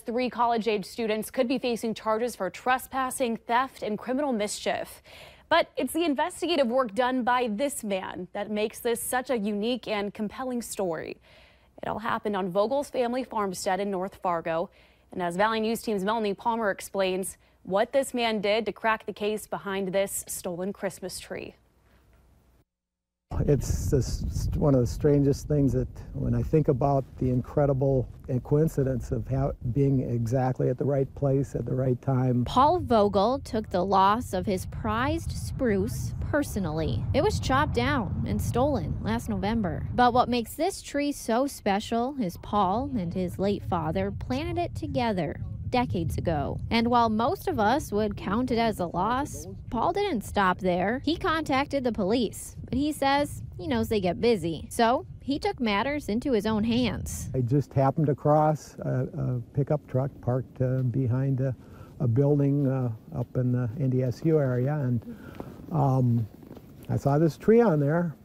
3 college-age students could be facing charges for trespassing, theft, and criminal mischief. But it's the investigative work done by this man that makes this such a unique and compelling story. It all happened on Vogel's family farmstead in North Fargo. And as Valley News Team's Melanie Palmer explains what this man did to crack the case behind this stolen Christmas tree. It's just one of the strangest things that when I think about the incredible coincidence of being exactly at the right place at the right time. Paul Vogel took the loss of his prized spruce personally. It was chopped down and stolen last November. But what makes this tree so special is Paul and his late father planted it together decades ago. And while most of us would count it as a loss, Paul didn't stop there. He contacted the police, but he says he knows they get busy. So he took matters into his own hands. I just happened across a pickup truck parked behind a building up in the NDSU area, and I saw this tree on there.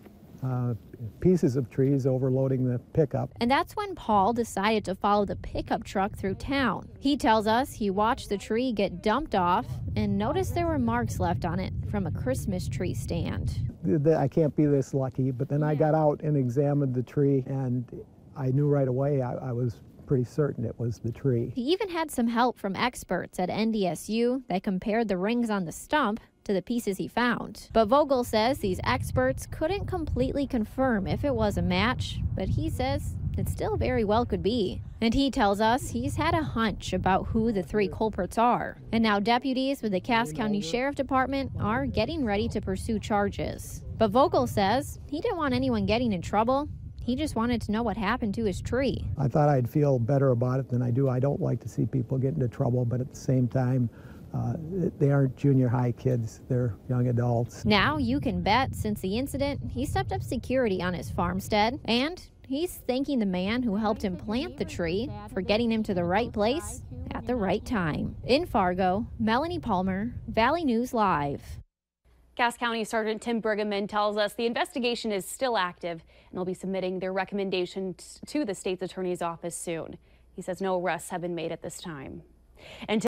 Pieces of trees overloading the pickup. And that's when Paul decided to follow the pickup truck through town. He tells us he watched the tree get dumped off and noticed there were marks left on it from a Christmas tree stand. I can't be this lucky, but then I got out and examined the tree, and I knew right away, I was pretty certain it was the tree. He even had some help from experts at NDSU that compared the rings on the stump to the pieces he found. But Vogel says these experts couldn't completely confirm if it was a match, but he says it still very well could be. And he tells us he's had a hunch about who the 3 culprits are. And now deputies with the Cass County Sheriff Department are getting ready to pursue charges. But Vogel says he didn't want anyone getting in trouble. He just wanted to know what happened to his tree. I thought I'd feel better about it than I do. I don't like to see people get into trouble, but at the same time, they aren't junior high kids, they're young adults. Now you can bet since the incident, he stepped up security on his farmstead, and he's thanking the man who helped him plant the tree for getting him to the right place at the right time. In Fargo, Melanie Palmer, Valley News Live. Cass County Sergeant Tim Brigham tells us the investigation is still active and they'll be submitting their recommendations to the state's attorney's office soon. He says no arrests have been made at this time. And